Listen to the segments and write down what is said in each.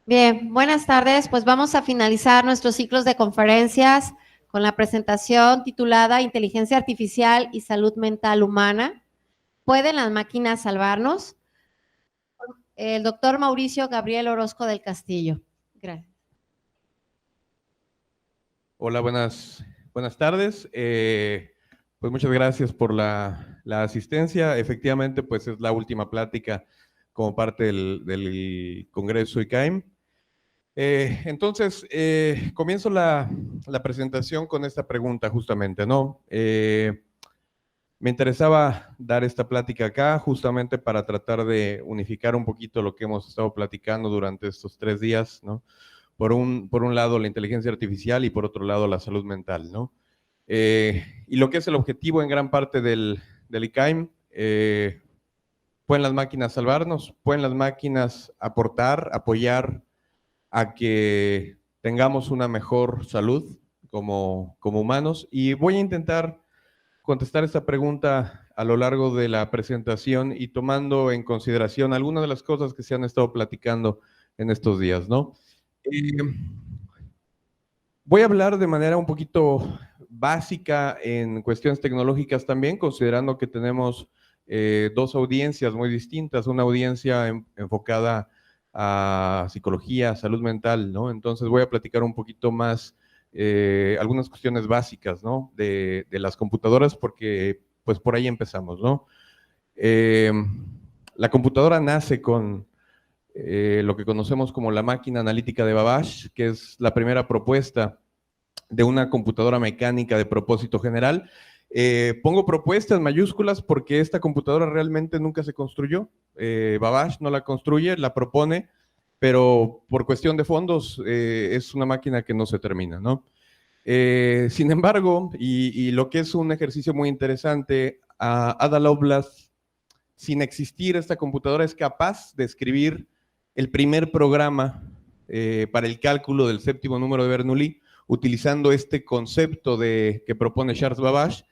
Bien, buenas tardes. Pues vamos a finalizar nuestros ciclos de conferencias con la presentación titulada Inteligencia Artificial y Salud Mental Humana. ¿Pueden las máquinas salvarnos? El doctor Mauricio Gabriel Orozco del Castillo. Gracias. Hola, buenas tardes. Pues muchas gracias por la asistencia. Efectivamente, pues es la última plática como parte del Congreso ICAIM. Entonces, comienzo la presentación con esta pregunta justamente, ¿no? Me interesaba dar esta plática acá justamente para tratar de unificar un poquito lo que hemos estado platicando durante estos 3 días, ¿no? Por un lado la inteligencia artificial y por otro lado la salud mental, ¿no? Y lo que es el objetivo en gran parte del ICAIM, ¿pueden las máquinas salvarnos? ¿Pueden las máquinas aportar, apoyar a que tengamos una mejor salud como humanos? Y voy a intentar contestar esta pregunta a lo largo de la presentación y tomando en consideración algunas de las cosas que se han estado platicando en estos días, ¿no? Voy a hablar de manera un poquito básica en cuestiones tecnológicas también, considerando que tenemos dos audiencias muy distintas, una audiencia enfocada a psicología, salud mental, ¿no? Entonces voy a platicar un poquito más algunas cuestiones básicas, ¿no? De las computadoras, porque pues por ahí empezamos, ¿no? La computadora nace con lo que conocemos como la máquina analítica de Babbage, que es la primera propuesta de una computadora mecánica de propósito general. Pongo propuestas mayúsculas porque esta computadora realmente nunca se construyó. Babbage no la construye, la propone, pero por cuestión de fondos es una máquina que no se termina, ¿no? Sin embargo, y lo que es un ejercicio muy interesante, Ada Lovelace, sin existir esta computadora, es capaz de escribir el primer programa para el cálculo del séptimo número de Bernoulli, utilizando este concepto que propone Charles Babbage,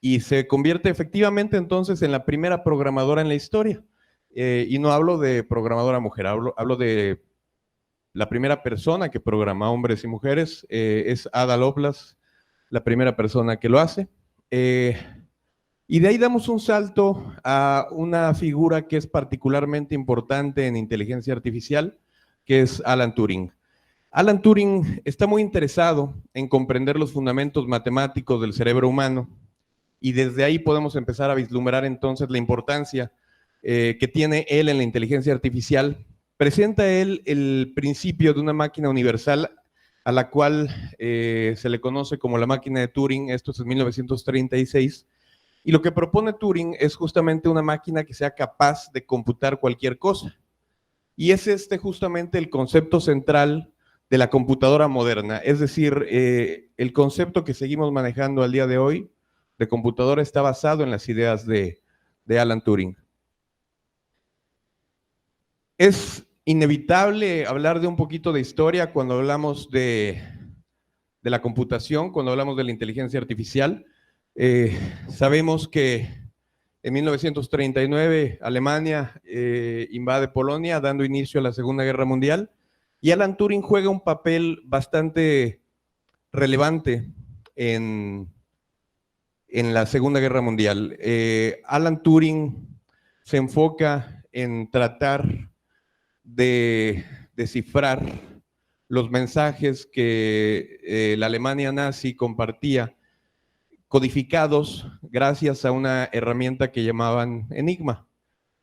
y se convierte efectivamente entonces en la primera programadora en la historia. Y no hablo de programadora mujer, hablo de la primera persona que programa hombres y mujeres, es Ada Lovelace, la primera persona que lo hace. Y de ahí damos un salto a una figura que es particularmente importante en inteligencia artificial, que es Alan Turing. Alan Turing está muy interesado en comprender los fundamentos matemáticos del cerebro humano y desde ahí podemos empezar a vislumbrar entonces la importancia que tiene él en la inteligencia artificial. Presenta él el principio de una máquina universal a la cual se le conoce como la máquina de Turing, esto es en 1936, y lo que propone Turing es justamente una máquina que sea capaz de computar cualquier cosa. Y es justamente el concepto central de la computadora moderna, es decir, el concepto que seguimos manejando al día de hoy de computadora está basado en las ideas de Alan Turing. Es inevitable hablar de un poquito de historia cuando hablamos de la computación, cuando hablamos de la inteligencia artificial. Sabemos que en 1939 Alemania invade Polonia, dando inicio a la Segunda Guerra Mundial, y Alan Turing juega un papel bastante relevante en la Segunda Guerra Mundial. Alan Turing se enfoca en tratar de descifrar los mensajes que la Alemania nazi compartía, codificados gracias a una herramienta que llamaban Enigma.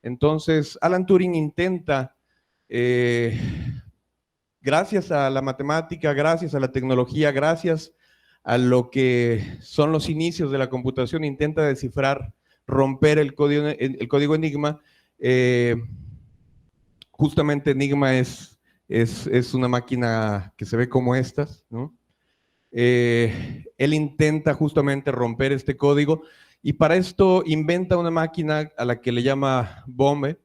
Entonces, Alan Turing intenta, gracias a la matemática, gracias a la tecnología, gracias a lo que son los inicios de la computación, intenta descifrar, romper el código Enigma. Justamente Enigma es una máquina que se ve como estas, ¿no? Él intenta justamente romper este código y para esto inventa una máquina a la que le llama Bombe.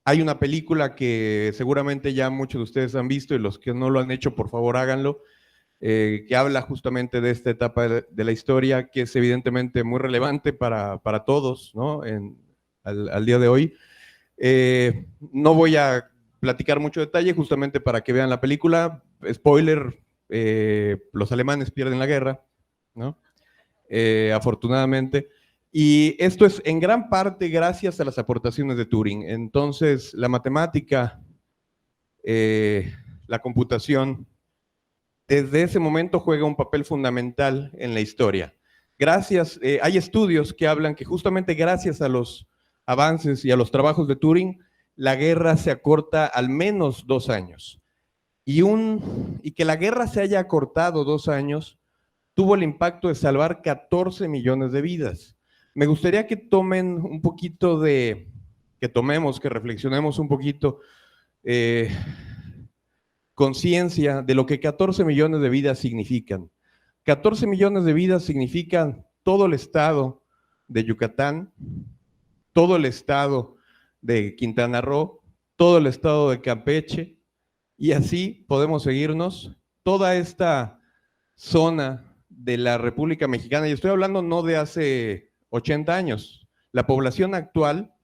Hay una película que seguramente ya muchos de ustedes han visto y los que no lo han hecho, por favor háganlo, que habla justamente de esta etapa de la historia que es evidentemente muy relevante para todos, ¿no? Al día de hoy. No voy a platicar mucho detalle, justamente para que vean la película. Spoiler, los alemanes pierden la guerra, ¿no? Afortunadamente. Y esto es en gran parte gracias a las aportaciones de Turing. Entonces, la matemática, la computación, desde ese momento juega un papel fundamental en la historia. Gracias, hay estudios que hablan que justamente gracias a los avances y a los trabajos de Turing, la guerra se acorta al menos 2 años. Y que la guerra se haya acortado 2 años tuvo el impacto de salvar 14 millones de vidas. Me gustaría que tomen un poquito que reflexionemos un poquito, conciencia de lo que 14 millones de vidas significan. 14 millones de vidas significan todo el estado de Yucatán, todo el estado de Quintana Roo, todo el estado de Campeche, y así podemos seguirnos. Toda esta zona de la República Mexicana, y estoy hablando no de hace 80 años, la población actual,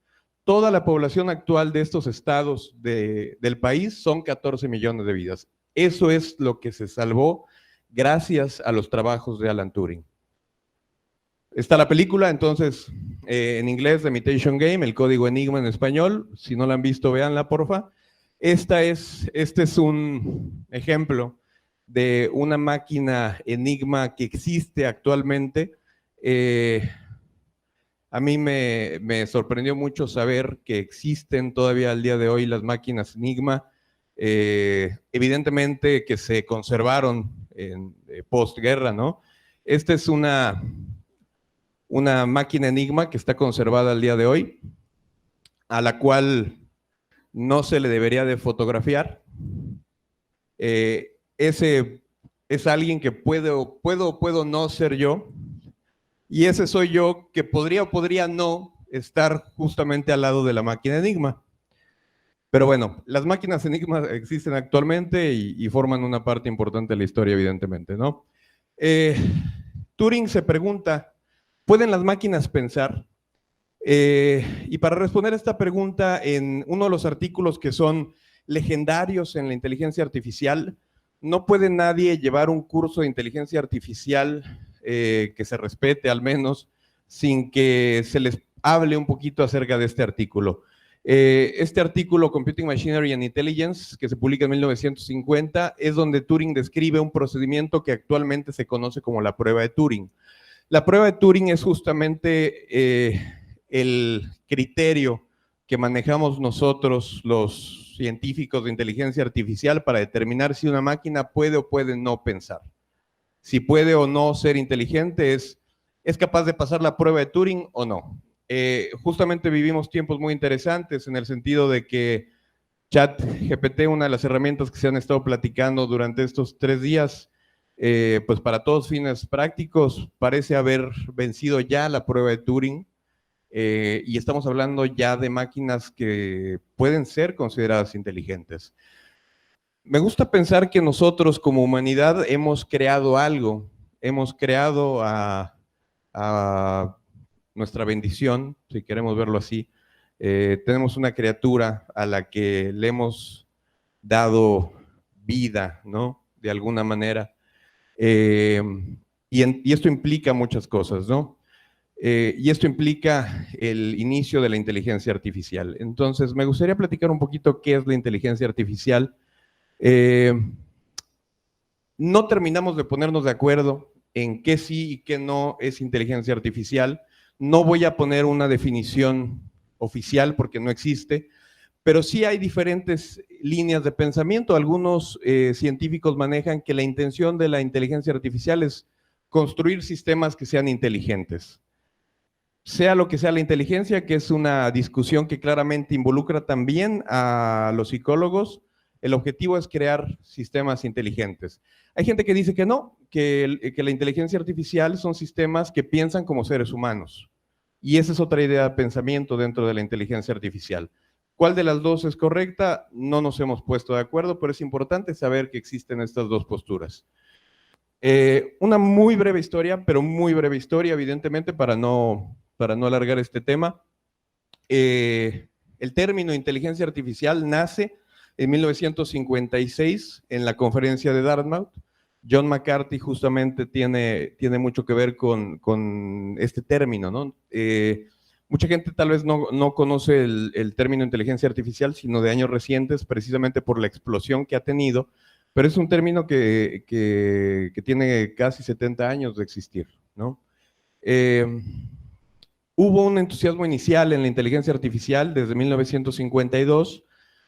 toda la población actual de estos estados del país son 14 millones de vidas. Eso es lo que se salvó gracias a los trabajos de Alan Turing. Está la película, entonces, en inglés, The Imitation Game, el código Enigma en español. Si no la han visto, véanla, porfa. Este es un ejemplo de una máquina Enigma que existe actualmente. A mí me sorprendió mucho saber que existen todavía al día de hoy las máquinas Enigma, evidentemente que se conservaron en postguerra, ¿no? Esta es una máquina Enigma que está conservada al día de hoy, a la cual no se le debería de fotografiar. Ese es alguien que puedo no ser yo, y ese soy yo que podría o podría no estar justamente al lado de la máquina Enigma. Pero bueno, las máquinas Enigma existen actualmente y forman una parte importante de la historia, evidentemente, ¿no? Turing se pregunta, ¿pueden las máquinas pensar? Y para responder a esta pregunta, en uno de los artículos que son legendarios en la inteligencia artificial, no puede nadie llevar un curso de inteligencia artificial que se respete al menos, sin que se les hable un poquito acerca de este artículo. Este artículo, Computing Machinery and Intelligence, que se publica en 1950, es donde Turing describe un procedimiento que actualmente se conoce como la prueba de Turing. La prueba de Turing es justamente el criterio que manejamos nosotros, los científicos de inteligencia artificial, para determinar si una máquina puede o puede no pensar. Si puede o no ser inteligente, es capaz de pasar la prueba de Turing o no. Justamente vivimos tiempos muy interesantes en el sentido de que ChatGPT, una de las herramientas que se han estado platicando durante estos 3 días, pues para todos fines prácticos, parece haber vencido ya la prueba de Turing, y estamos hablando ya de máquinas que pueden ser consideradas inteligentes. Me gusta pensar que nosotros como humanidad hemos creado algo, hemos creado a nuestra bendición, si queremos verlo así. Tenemos una criatura a la que le hemos dado vida, ¿no? De alguna manera. Y esto implica muchas cosas, ¿no? Y esto implica el inicio de la inteligencia artificial. Entonces, me gustaría platicar un poquito qué es la inteligencia artificial. No terminamos de ponernos de acuerdo en qué sí y qué no es inteligencia artificial. No voy a poner una definición oficial porque no existe, pero sí hay diferentes líneas de pensamiento. Algunos científicos manejan que la intención de la inteligencia artificial es construir sistemas que sean inteligentes. Sea lo que sea la inteligencia, que es una discusión que claramente involucra también a los psicólogos, el objetivo es crear sistemas inteligentes. Hay gente que dice que no, que la inteligencia artificial son sistemas que piensan como seres humanos. Y esa es otra idea de pensamiento dentro de la inteligencia artificial. ¿Cuál de las dos es correcta? No nos hemos puesto de acuerdo, pero es importante saber que existen estas dos posturas. Una muy breve historia, pero muy breve historia, evidentemente, para no alargar este tema. el término inteligencia artificial nace en 1956 en la conferencia de Dartmouth. John McCarthy justamente tiene mucho que ver con este término, ¿no? Mucha gente tal vez no conoce el término inteligencia artificial, sino de años recientes, precisamente por la explosión que ha tenido, pero es un término que tiene casi 70 años de existir, ¿no? Hubo un entusiasmo inicial en la inteligencia artificial desde 1952,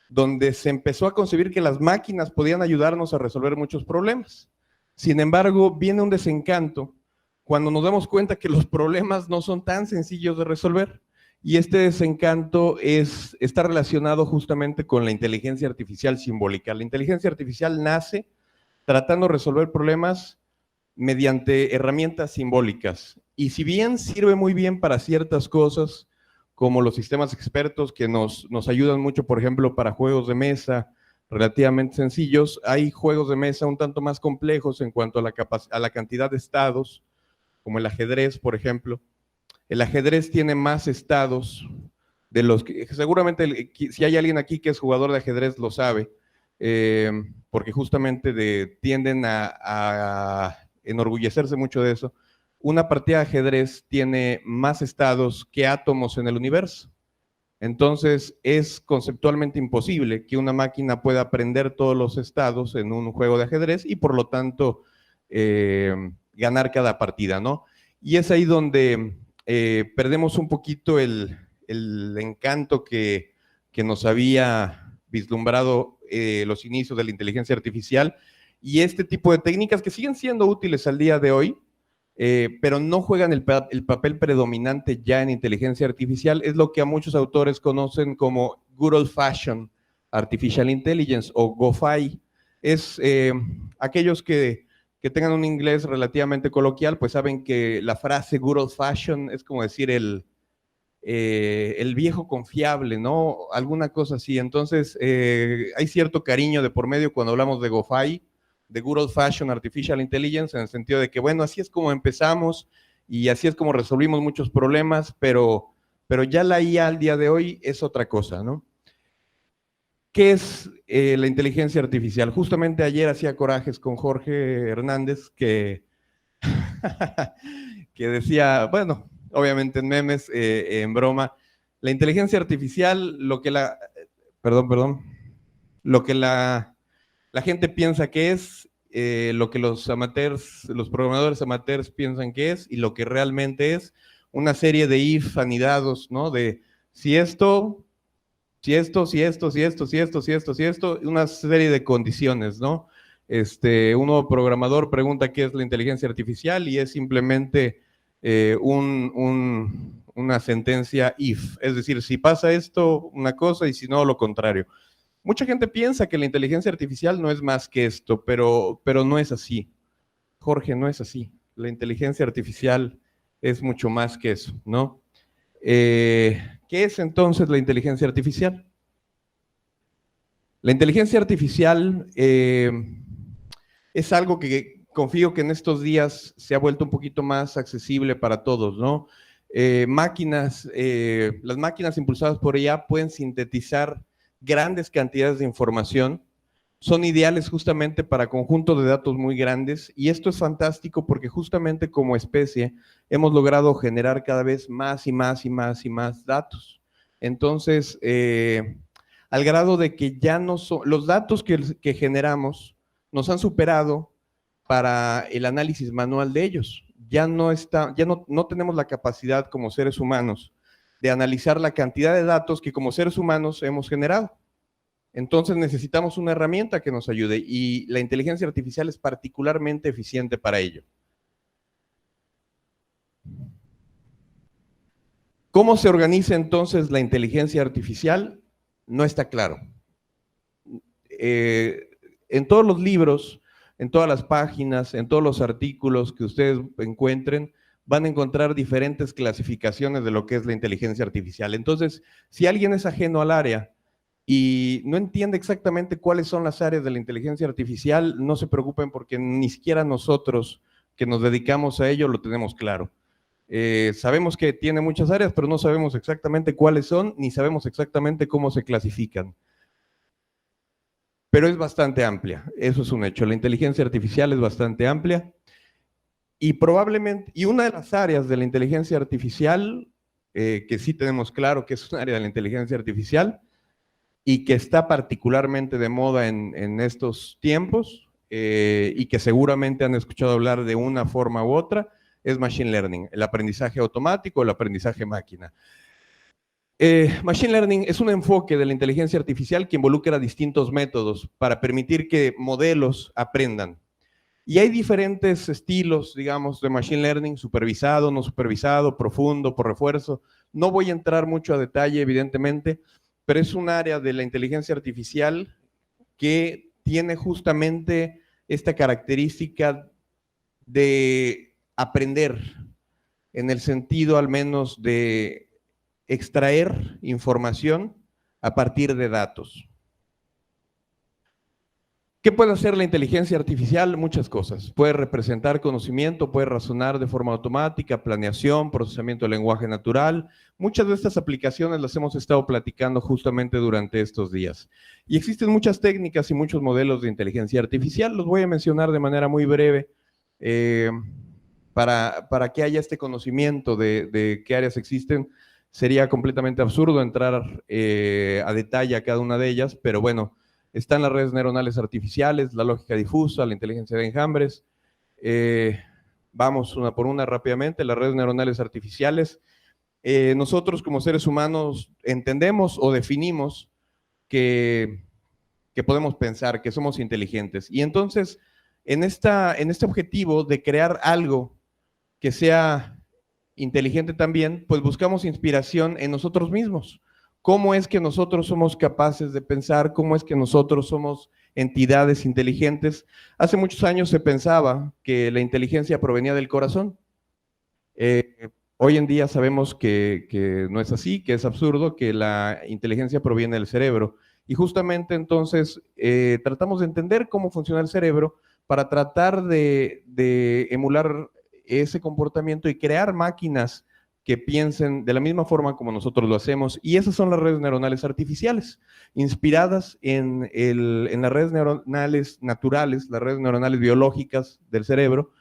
donde se empezó a concebir que las máquinas podían ayudarnos a resolver muchos problemas. Sin embargo, viene un desencanto cuando nos damos cuenta que los problemas no son tan sencillos de resolver. Y este desencanto está relacionado justamente con la inteligencia artificial simbólica. La inteligencia artificial nace tratando de resolver problemas mediante herramientas simbólicas. Y si bien sirve muy bien para ciertas cosas, como los sistemas expertos que nos ayudan mucho, por ejemplo, para juegos de mesa relativamente sencillos, hay juegos de mesa un tanto más complejos en cuanto a la cantidad de estados, como el ajedrez, por ejemplo. El ajedrez tiene más estados de los que, seguramente si hay alguien aquí que es jugador de ajedrez lo sabe, porque justamente tienden a enorgullecerse mucho de eso. Una partida de ajedrez tiene más estados que átomos en el universo. Entonces, es conceptualmente imposible que una máquina pueda aprender todos los estados en un juego de ajedrez y, por lo tanto, ganar cada partida, ¿no? Y es ahí donde perdemos un poquito el encanto que nos había vislumbrado los inicios de la inteligencia artificial y este tipo de técnicas que siguen siendo útiles al día de hoy, pero no juegan el papel predominante ya en inteligencia artificial. Es lo que a muchos autores conocen como Good Old Fashioned Artificial Intelligence o GOFAI. Es aquellos que tengan un inglés relativamente coloquial, pues saben que la frase Good Old Fashioned es como decir el viejo confiable, ¿no? Alguna cosa así. Entonces, hay cierto cariño de por medio cuando hablamos de GOFAI, de Good Old Fashioned Artificial Intelligence, en el sentido de que, bueno, así es como empezamos y así es como resolvimos muchos problemas, pero ya la IA al día de hoy es otra cosa, ¿no? ¿Qué es la inteligencia artificial? Justamente ayer hacía corajes con Jorge Hernández que, que decía, bueno, obviamente en memes, en broma, la inteligencia artificial, lo que la gente piensa que es, lo que los programadores amateurs piensan que es y lo que realmente es una serie de if anidados, ¿no? De si esto, una serie de condiciones, ¿no? Un nuevo programador pregunta qué es la inteligencia artificial y es simplemente una sentencia if, es decir, si pasa esto, una cosa y si no, lo contrario. Mucha gente piensa que la inteligencia artificial no es más que esto, pero no es así. Jorge, no es así. La inteligencia artificial es mucho más que eso, ¿no? ¿Qué es entonces la inteligencia artificial? La inteligencia artificial es algo que confío que en estos días se ha vuelto un poquito más accesible para todos, ¿no? Las máquinas impulsadas por IA pueden sintetizar grandes cantidades de información, son ideales justamente para conjuntos de datos muy grandes y esto es fantástico porque justamente como especie hemos logrado generar cada vez más y más datos. Entonces, al grado de que ya no son, los datos que generamos nos han superado para el análisis manual de ellos. Ya no tenemos la capacidad como seres humanos de analizar la cantidad de datos que como seres humanos hemos generado. Entonces necesitamos una herramienta que nos ayude y la inteligencia artificial es particularmente eficiente para ello. ¿Cómo se organiza entonces la inteligencia artificial? No está claro. En todos los libros, en todas las páginas, en todos los artículos que ustedes encuentren, van a encontrar diferentes clasificaciones de lo que es la inteligencia artificial. Entonces, si alguien es ajeno al área y no entiende exactamente cuáles son las áreas de la inteligencia artificial, no se preocupen porque ni siquiera nosotros que nos dedicamos a ello lo tenemos claro. Sabemos que tiene muchas áreas, pero no sabemos exactamente cuáles son, ni sabemos exactamente cómo se clasifican. Pero es bastante amplia, eso es un hecho. La inteligencia artificial es bastante amplia y probablemente, y una de las áreas de la inteligencia artificial, que sí tenemos claro que es un área de la inteligencia artificial y que está particularmente de moda en estos tiempos, y que seguramente han escuchado hablar de una forma u otra, es Machine Learning, el aprendizaje automático, el aprendizaje máquina. Machine Learning es un enfoque de la inteligencia artificial que involucra distintos métodos para permitir que modelos aprendan. Y hay diferentes estilos, digamos, de Machine Learning: supervisado, no supervisado, profundo, por refuerzo. No voy a entrar mucho a detalle, evidentemente, pero es un área de la inteligencia artificial que tiene justamente esta característica de aprender, en el sentido al menos de extraer información a partir de datos. ¿Qué puede hacer la inteligencia artificial? Muchas cosas. Puede representar conocimiento, puede razonar de forma automática, planeación, procesamiento de lenguaje natural. Muchas de estas aplicaciones las hemos estado platicando justamente durante estos días. Y existen muchas técnicas y muchos modelos de inteligencia artificial. Los voy a mencionar de manera muy breve para que haya este conocimiento de qué áreas existen. Sería completamente absurdo entrar a detalle a cada una de ellas, pero bueno, están las redes neuronales artificiales, la lógica difusa, la inteligencia de enjambres. Vamos una por una rápidamente. Las redes neuronales artificiales. Nosotros como seres humanos entendemos o definimos que podemos pensar, que somos inteligentes. Y entonces, en este objetivo de crear algo que sea inteligente también, pues buscamos inspiración en nosotros mismos. ¿Cómo es que nosotros somos capaces de pensar? ¿Cómo es que nosotros somos entidades inteligentes? Hace muchos años se pensaba que la inteligencia provenía del corazón. Hoy en día sabemos que no es así, que es absurdo, que la inteligencia proviene del cerebro. Y justamente entonces tratamos de entender cómo funciona el cerebro para tratar de emular ese comportamiento y crear máquinas que piensen de la misma forma como nosotros lo hacemos. Y esas son las redes neuronales artificiales, inspiradas en las redes neuronales naturales, las redes neuronales biológicas del cerebro,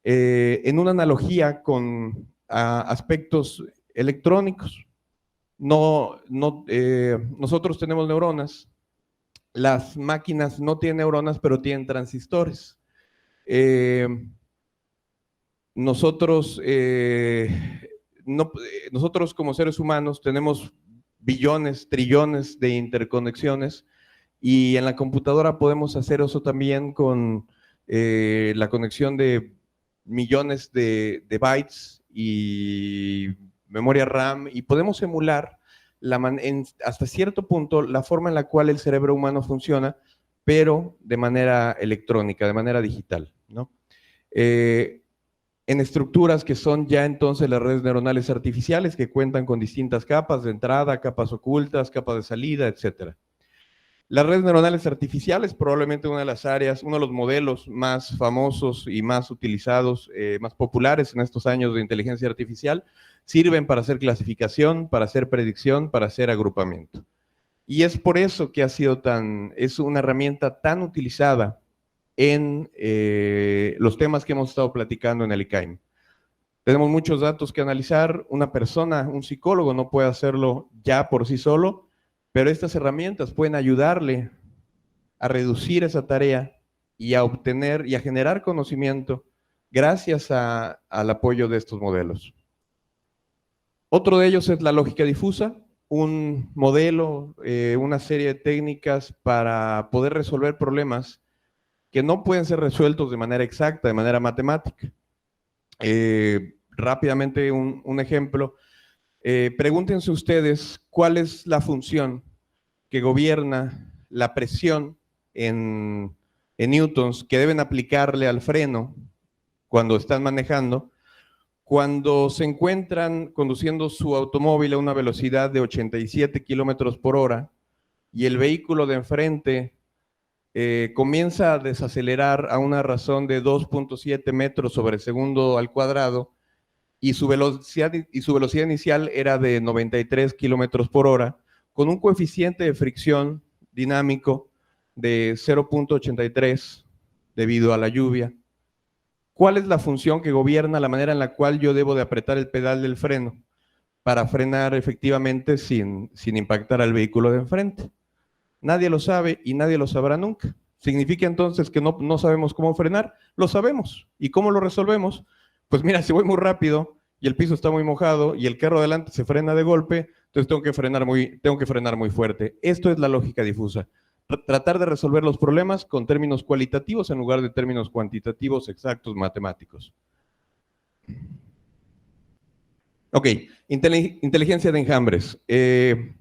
en una analogía con aspectos electrónicos. Nosotros tenemos neuronas, las máquinas no tienen neuronas, pero tienen transistores. Nosotros como seres humanos tenemos billones, trillones de interconexiones, y en la computadora podemos hacer eso también con la conexión de millones de bytes y memoria RAM, y podemos emular hasta cierto punto la forma en la cual el cerebro humano funciona, pero de manera electrónica, de manera digital, ¿no? En estructuras que son ya entonces las redes neuronales artificiales, que cuentan con distintas capas de entrada, capas ocultas, capas de salida, etc. Las redes neuronales artificiales, probablemente una de las áreas, uno de los modelos más famosos y más utilizados, más populares en estos años de inteligencia artificial, sirven para hacer clasificación, para hacer predicción, para hacer agrupamiento. Y es por eso que es una herramienta tan utilizada en los temas que hemos estado platicando en el ICAIM. Tenemos muchos datos que analizar. Una persona, un psicólogo, no puede hacerlo ya por sí solo, pero estas herramientas pueden ayudarle a reducir esa tarea y a obtener y a generar conocimiento gracias al apoyo de estos modelos. Otro de ellos es la lógica difusa, un modelo, una serie de técnicas para poder resolver problemas que no pueden ser resueltos de manera exacta, de manera matemática. Rápidamente un ejemplo. Pregúntense ustedes cuál es la función que gobierna la presión en newtons que deben aplicarle al freno cuando están manejando, cuando se encuentran conduciendo su automóvil a una velocidad de 87 kilómetros por hora y el vehículo de enfrente comienza a desacelerar a una razón de 2.7 metros sobre segundo al cuadrado, y su velocidad inicial era de 93 kilómetros por hora, con un coeficiente de fricción dinámico de 0.83 debido a la lluvia. ¿Cuál es la función que gobierna la manera en la cual yo debo de apretar el pedal del freno para frenar efectivamente sin impactar al vehículo de enfrente? Nadie lo sabe y nadie lo sabrá nunca. ¿Significa entonces que no sabemos cómo frenar? Lo sabemos. ¿Y cómo lo resolvemos? Pues mira, si voy muy rápido y el piso está muy mojado y el carro adelante se frena de golpe, entonces tengo que frenar muy fuerte. Esto es la lógica difusa. Tratar de resolver los problemas con términos cualitativos en lugar de términos cuantitativos, exactos, matemáticos. Ok, inteligencia de enjambres. El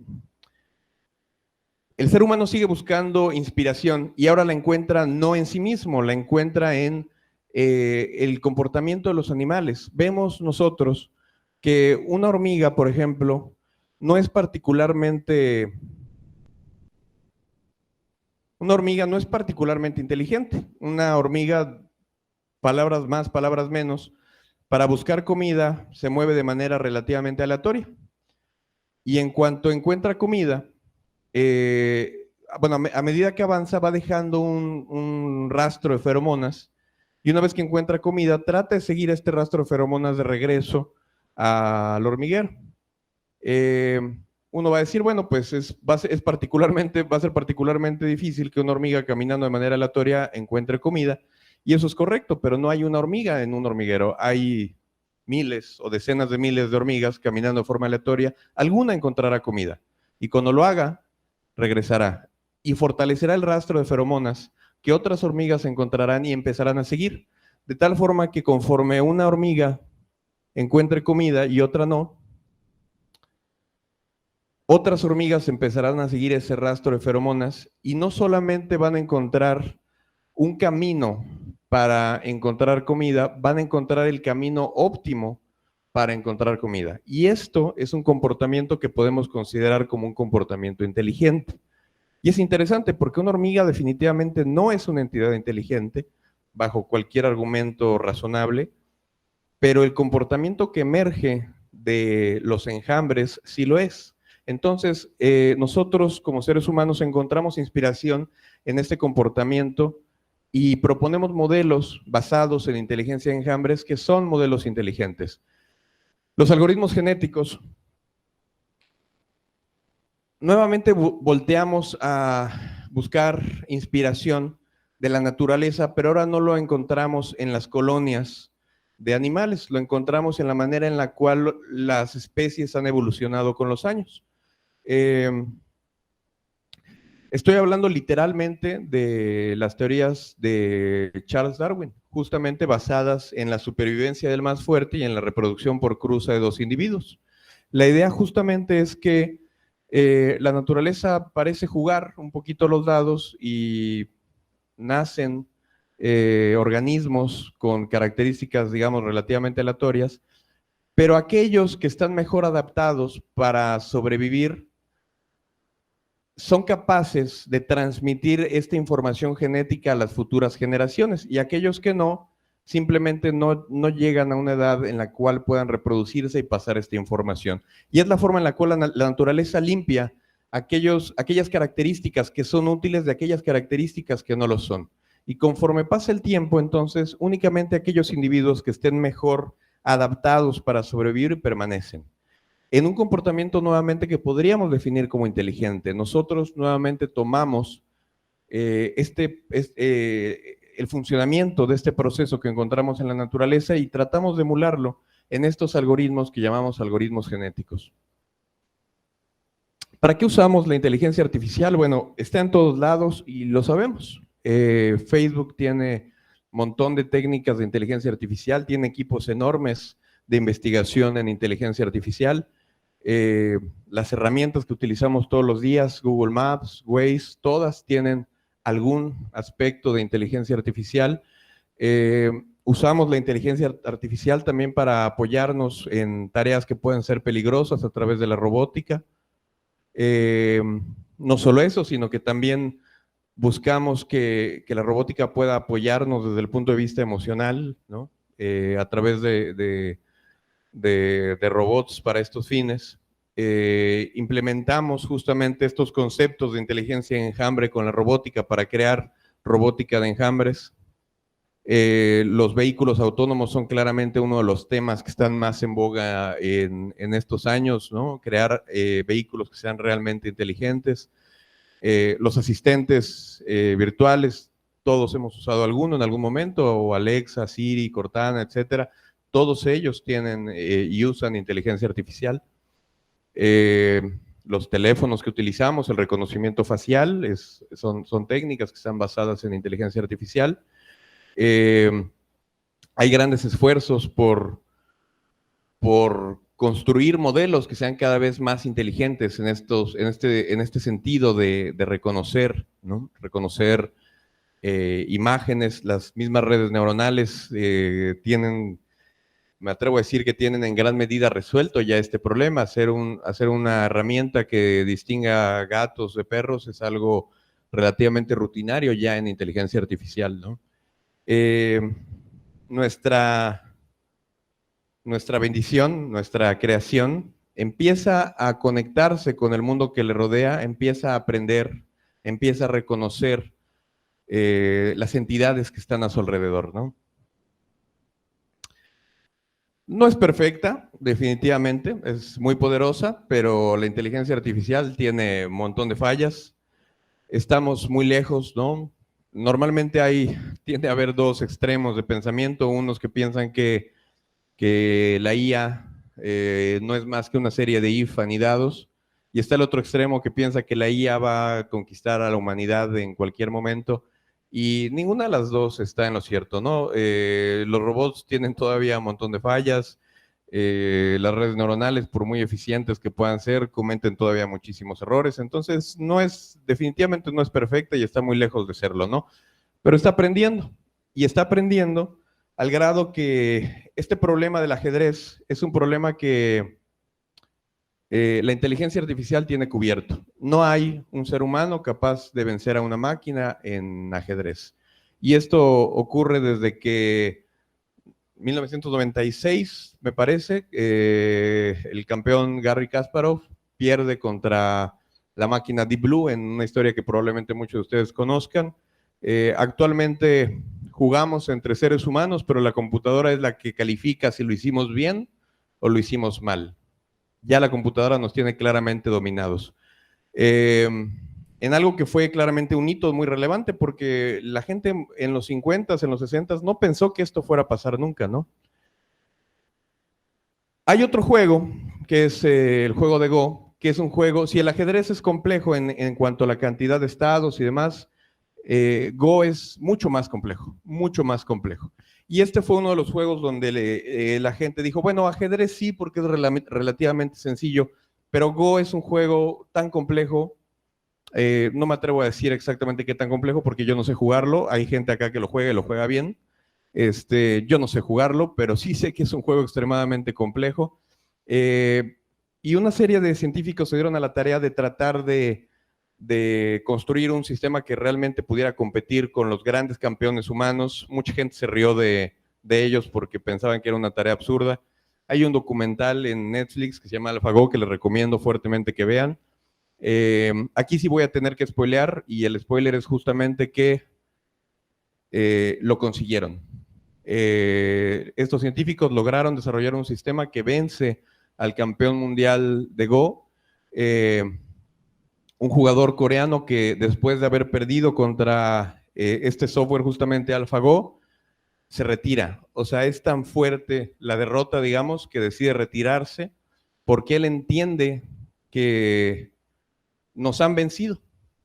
ser humano sigue buscando inspiración y ahora la encuentra no en sí mismo, la encuentra en el comportamiento de los animales. Vemos nosotros que una hormiga, por ejemplo, no es particularmente inteligente. Una hormiga, palabras más, palabras menos, para buscar comida se mueve de manera relativamente aleatoria. Y en cuanto encuentra comida, bueno, a medida que avanza va dejando un rastro de feromonas y una vez que encuentra comida trata de seguir este rastro de feromonas de regreso al hormiguero. Uno va a decir, bueno, pues va a ser particularmente difícil que una hormiga caminando de manera aleatoria encuentre comida, y eso es correcto, pero no hay una hormiga en un hormiguero, hay miles o decenas de miles de hormigas caminando de forma aleatoria, alguna encontrará comida, y cuando lo haga, regresará, y fortalecerá el rastro de feromonas que otras hormigas encontrarán y empezarán a seguir, de tal forma que conforme una hormiga encuentre comida y otra no, otras hormigas empezarán a seguir ese rastro de feromonas y no solamente van a encontrar un camino para encontrar comida, van a encontrar el camino óptimo para encontrar comida. Y esto es un comportamiento que podemos considerar como un comportamiento inteligente. Y es interesante porque una hormiga definitivamente no es una entidad inteligente, bajo cualquier argumento razonable, pero el comportamiento que emerge de los enjambres sí lo es. Entonces, nosotros como seres humanos encontramos inspiración en este comportamiento y proponemos modelos basados en inteligencia de enjambres que son modelos inteligentes. Los algoritmos genéticos. Nuevamente volteamos a buscar inspiración de la naturaleza, pero ahora no lo encontramos en las colonias de animales, lo encontramos en la manera en la cual las especies han evolucionado con los años. Estoy hablando literalmente de las teorías de Charles Darwin, justamente basadas en la supervivencia del más fuerte y en la reproducción por cruza de dos individuos. La idea justamente es que la naturaleza parece jugar un poquito los dados y nacen organismos con características, digamos, relativamente aleatorias, pero aquellos que están mejor adaptados para sobrevivir son capaces de transmitir esta información genética a las futuras generaciones, y aquellos que no, simplemente no llegan a una edad en la cual puedan reproducirse y pasar esta información. Y es la forma en la cual la naturaleza limpia aquellas características que son útiles de aquellas características que no lo son. Y conforme pasa el tiempo, entonces, únicamente aquellos individuos que estén mejor adaptados para sobrevivir permanecen. En un comportamiento nuevamente que podríamos definir como inteligente, nosotros nuevamente tomamos el funcionamiento de este proceso que encontramos en la naturaleza y tratamos de emularlo en estos algoritmos que llamamos algoritmos genéticos. ¿Para qué usamos la inteligencia artificial? Bueno, está en todos lados y lo sabemos. Facebook tiene un montón de técnicas de inteligencia artificial, tiene equipos enormes de investigación en inteligencia artificial. Las herramientas que utilizamos todos los días, Google Maps, Waze, todas tienen algún aspecto de inteligencia artificial. Usamos la inteligencia artificial también para apoyarnos en tareas que pueden ser peligrosas a través de la robótica. No solo eso, sino que también buscamos que la robótica pueda apoyarnos desde el punto de vista emocional, ¿no? A través de de robots para estos fines. Implementamos justamente estos conceptos de inteligencia de enjambre con la robótica para crear robótica de enjambres. Los vehículos autónomos son claramente uno de los temas que están más en boga en estos años, ¿no? Crear vehículos que sean realmente inteligentes. Los asistentes virtuales, todos hemos usado alguno en algún momento, o Alexa, Siri, Cortana, etcétera. Todos ellos tienen y usan inteligencia artificial. Los teléfonos que utilizamos, el reconocimiento facial, son técnicas que están basadas en inteligencia artificial. Hay grandes esfuerzos por construir modelos que sean cada vez más inteligentes en este sentido de reconocer, ¿no? Reconocer imágenes. Las mismas redes neuronales tienen, me atrevo a decir que tienen en gran medida resuelto ya este problema. Hacer una herramienta que distinga gatos de perros es algo relativamente rutinario ya en inteligencia artificial, ¿no? Nuestra bendición, nuestra creación, empieza a conectarse con el mundo que le rodea, empieza a aprender, empieza a reconocer las entidades que están a su alrededor, ¿no? No es perfecta, definitivamente, es muy poderosa, pero la inteligencia artificial tiene un montón de fallas. Estamos muy lejos, ¿no? Normalmente tiende a haber dos extremos de pensamiento, unos que piensan que la IA no es más que una serie de if anidados, y está el otro extremo que piensa que la IA va a conquistar a la humanidad en cualquier momento, y ninguna de las dos está en lo cierto, ¿no? Los robots tienen todavía un montón de fallas, las redes neuronales, por muy eficientes que puedan ser, cometen todavía muchísimos errores, entonces definitivamente no es perfecta y está muy lejos de serlo, ¿no? Pero está aprendiendo, y está aprendiendo al grado que este problema del ajedrez es un problema que la inteligencia artificial tiene cubierto. No hay un ser humano capaz de vencer a una máquina en ajedrez. Y esto ocurre desde que 1996, me parece, el campeón Garry Kasparov pierde contra la máquina Deep Blue en una historia que probablemente muchos de ustedes conozcan. Actualmente jugamos entre seres humanos, pero la computadora es la que califica si lo hicimos bien o lo hicimos mal. Ya la computadora nos tiene claramente dominados. En algo que fue claramente un hito muy relevante, porque la gente en los 50s, en los 60s, no pensó que esto fuera a pasar nunca, ¿no? Hay otro juego, que es el juego de Go, que es un juego, si el ajedrez es complejo en cuanto a la cantidad de estados y demás, Go es mucho más complejo, mucho más complejo. Y este fue uno de los juegos donde la gente dijo, bueno, ajedrez sí, porque es relativamente sencillo, pero Go es un juego tan complejo, no me atrevo a decir exactamente qué tan complejo, porque yo no sé jugarlo, hay gente acá que lo juega y lo juega bien, yo no sé jugarlo, pero sí sé que es un juego extremadamente complejo, y una serie de científicos se dieron a la tarea de tratar de construir un sistema que realmente pudiera competir con los grandes campeones humanos. Mucha gente se rió de ellos porque pensaban que era una tarea absurda. Hay un documental en Netflix que se llama AlphaGo que les recomiendo fuertemente que vean. Aquí sí voy a tener que spoilear, y el spoiler es justamente que lo consiguieron. Estos científicos lograron desarrollar un sistema que vence al campeón mundial de Go, un jugador coreano que después de haber perdido contra este software justamente AlphaGo, se retira. O sea, es tan fuerte la derrota, digamos, que decide retirarse porque él entiende que nos han vencido.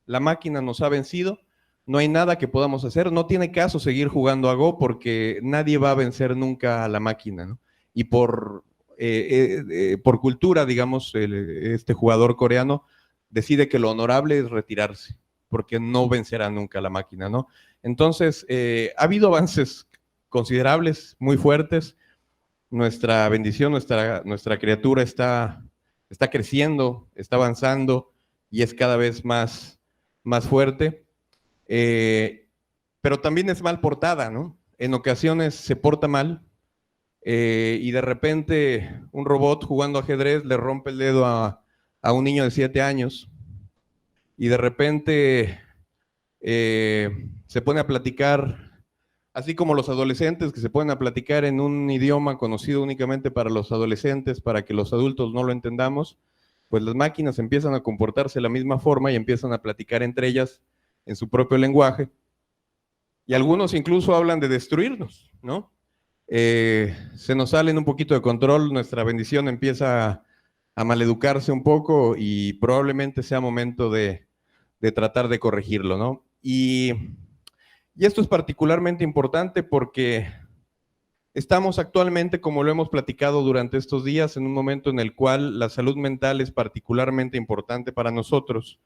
La máquina nos ha vencido, no hay nada que podamos hacer, no tiene caso seguir jugando a Go porque nadie va a vencer nunca a la máquina, ¿no? Y por cultura, digamos, este jugador coreano decide que lo honorable es retirarse, porque no vencerá nunca a la máquina, ¿no? Entonces, ha habido avances considerables, muy fuertes. Nuestra bendición, nuestra criatura está creciendo, está avanzando y es cada vez más fuerte. Pero también es mal portada, ¿no? En ocasiones se porta mal, y de repente un robot jugando ajedrez le rompe el dedo a un niño de 7 años, y de repente se pone a platicar, así como los adolescentes que se ponen a platicar en un idioma conocido únicamente para los adolescentes, para que los adultos no lo entendamos, pues las máquinas empiezan a comportarse de la misma forma y empiezan a platicar entre ellas en su propio lenguaje. Y algunos incluso hablan de destruirnos, ¿no? Se nos salen un poquito de control, nuestra bendición empieza a maleducarse un poco y probablemente sea momento de tratar de corregirlo, ¿no? Y esto es particularmente importante porque estamos actualmente, como lo hemos platicado durante estos días, en un momento en el cual la salud mental es particularmente importante para nosotros,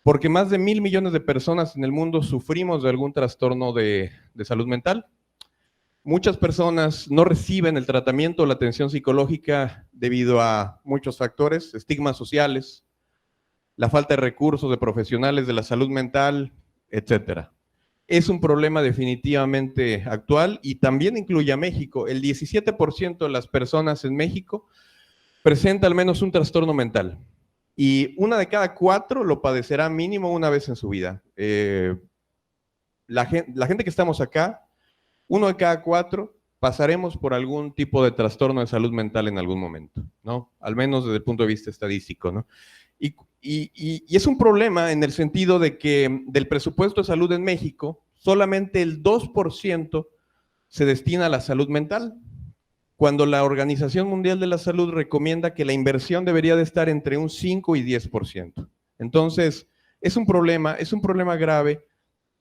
porque más de 1.000 millones de personas en el mundo sufrimos de algún trastorno de salud mental. Muchas personas no reciben el tratamiento o la atención psicológica debido a muchos factores, estigmas sociales, la falta de recursos de profesionales de la salud mental, etcétera. Es un problema definitivamente actual y también incluye a México. El 17% de las personas en México presenta al menos un trastorno mental y 1 de cada 4 lo padecerá mínimo una vez en su vida. La gente que estamos acá, 1 de cada 4 pasaremos por algún tipo de trastorno de salud mental en algún momento, ¿no? Al menos desde el punto de vista estadístico, ¿no? Y es un problema en el sentido de que del presupuesto de salud en México, solamente el 2% se destina a la salud mental, cuando la Organización Mundial de la Salud recomienda que la inversión debería de estar entre un 5 y 10%. Entonces, es un problema grave